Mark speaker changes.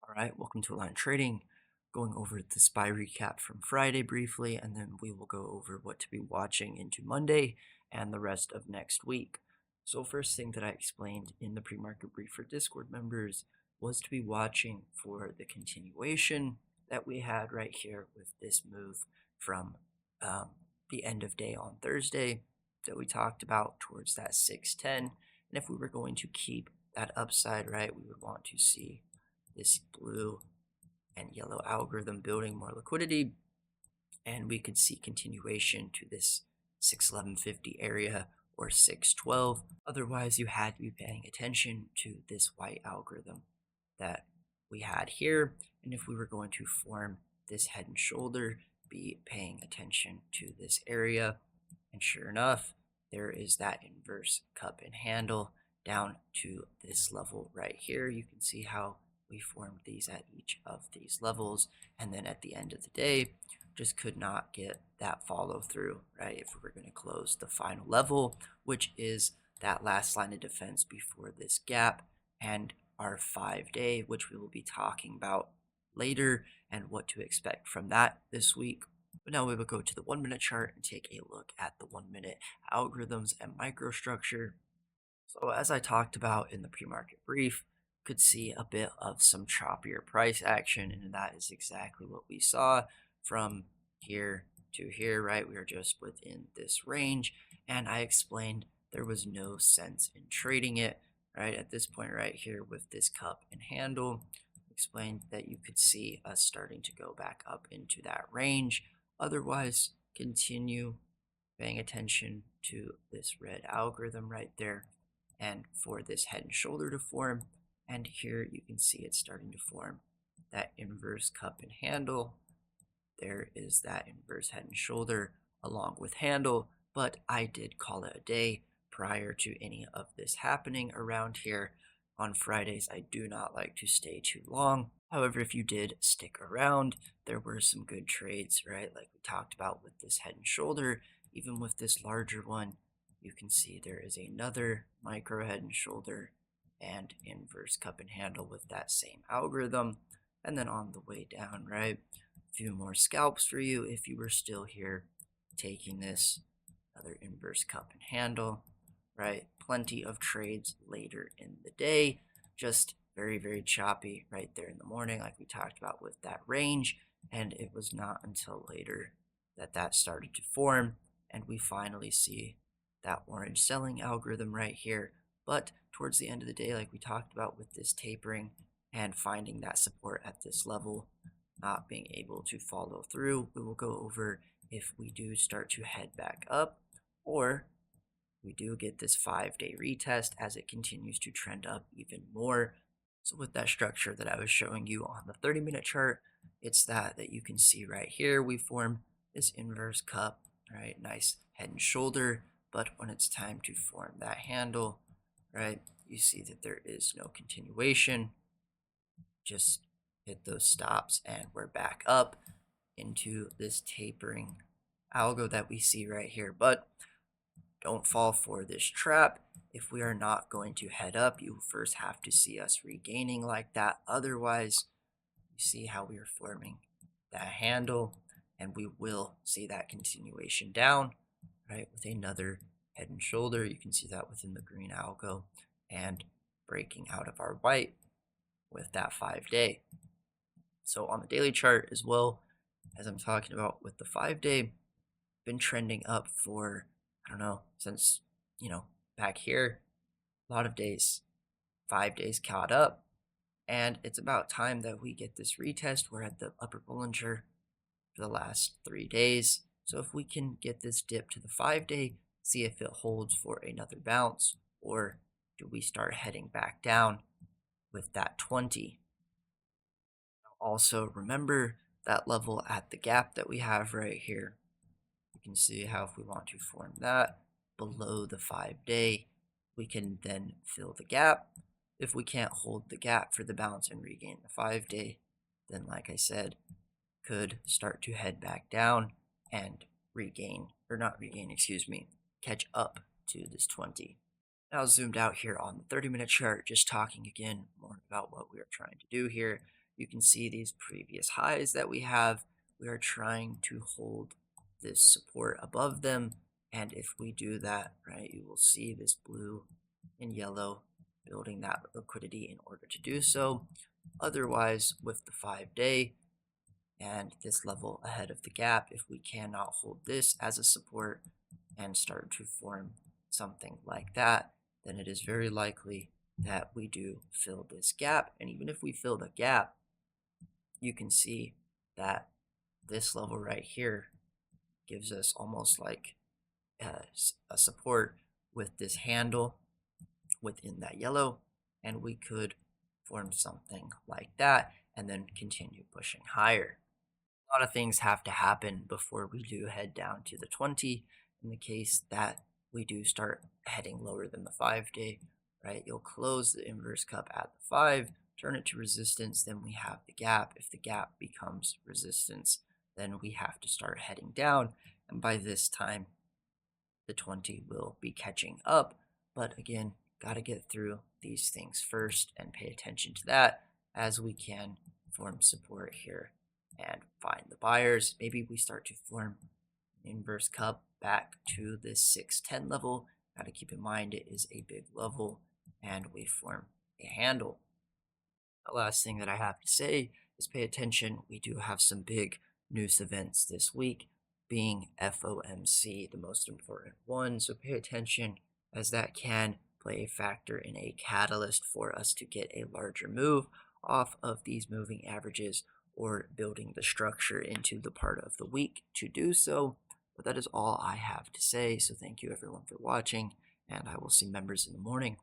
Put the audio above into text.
Speaker 1: All right, welcome to Align Trading. Going over the SPY recap from Friday briefly, and then we will go over what to be watching into Monday and the rest of next week. So, first thing that I explained in the pre-market brief for Discord members was to be watching for the continuation that we had right here with this move from um, the end of day on Thursday that we talked about towards that 610. And if we were going to keep that upside, right, we would want to see this blue and yellow algorithm building more liquidity, and we could see continuation to this 611.50 area or 612. Otherwise, you had to be paying attention to this white algorithm that we had here, and if we were going to form this head and shoulder, be paying attention to this area. And sure enough, there is that inverse cup and handle down to this level right here. You can see how we formed these at each of these levels, and then at the end of the day just could not get that follow through, right? If we were going to close the final level, which is that last line of defense before this gap, and our 5-day, which we will be talking about later, and what to expect from that this week. But now we will go to the 1-minute chart and take a look at the 1-minute algorithms and microstructure. So as I talked about in the pre-market brief, could see a bit of some choppier price action, and that is exactly what we saw from here to here, right? We are just within this range, and I explained there was no sense in trading it, right? At this point right here with this cup and handle, explained that you could see us starting to go back up into that range. Otherwise, continue paying attention to this red algorithm right there, and for this head and shoulder to form. And here you can see it's starting to form that inverse cup and handle. There is that inverse head and shoulder along with handle, but I did call it a day prior to any of this happening around here. On Fridays, I do not like to stay too long. However, if you did stick around, there were some good trades, right? Like we talked about with this head and shoulder, even with this larger one, you can see there is another micro head and shoulder and inverse cup and handle with that same algorithm. And then on the way down, right, a few more scalps for you if you were still here taking this, another inverse cup and handle, right? Plenty of trades later in the day, just very, very choppy right there in the morning, like we talked about with that range. And it was not until later that that started to form, and we finally see that orange selling algorithm right here. But towards the end of the day, like we talked about with this tapering and finding that support at this level, not being able to follow through, we will go over if we do start to head back up, or we do get this 5-day retest as it continues to trend up even more. So with that structure that I was showing you on the 30-minute chart, it's that you can see right here, we form this inverse cup, right? Nice head and shoulder, but when it's time to form that handle, right, you see that there is no continuation. Just hit those stops and we're back up into this tapering algo that we see right here. But don't fall for this trap. If we are not going to head up, you first have to see us regaining like that. Otherwise, you see how we are forming that handle, and we will see that continuation down, right, with another head and shoulder. You can see that within the green algo, and breaking out of our white with that 5-day. So on the daily chart as well, as I'm talking about with the 5-day, been trending up for, I don't know, since, back here, a lot of days. 5 days caught up, and it's about time that we get this retest. We're at the upper Bollinger for the last 3 days. So if we can get this dip to the 5-day, see if it holds for another bounce, or do we start heading back down with that 20? Also, remember that level at the gap that we have right here. You can see how if we want to form that below the 5-day, we can then fill the gap. If we can't hold the gap for the bounce and regain the 5-day, then like I said, could start to head back down and catch up to this 20. Now zoomed out here on the 30-minute chart, just talking again more about what we are trying to do here. you can see these previous highs that we have. We are trying to hold this support above them. And if we do that, right, you will see this blue and yellow building that liquidity in order to do so. Otherwise, with the 5-day and this level ahead of the gap, if we cannot hold this as a support and start to form something like that, then it is very likely that we do fill this gap. And even if we fill the gap, you can see that this level right here gives us almost like a support with this handle within that yellow, and we could form something like that and then continue pushing higher. A lot of things have to happen before we do head down to the 20. In the case that we do start heading lower than the 5-day, right? You'll close the inverse cup at the 5, turn it to resistance, then we have the gap. If the gap becomes resistance, then we have to start heading down. And by this time, the 20 will be catching up. But again, got to get through these things first and pay attention to that as we can form support here and find the buyers. Maybe we start to form an inverse cup back to this 610 level. Got to keep in mind it is a big level and we form a handle. The last thing that I have to say is pay attention. We do have some big news events this week, being FOMC, the most important one. So pay attention, as that can play a factor in a catalyst for us to get a larger move off of these moving averages or building the structure into the part of the week to do so. But that is all I have to say. So thank you everyone for watching, and I will see members in the morning.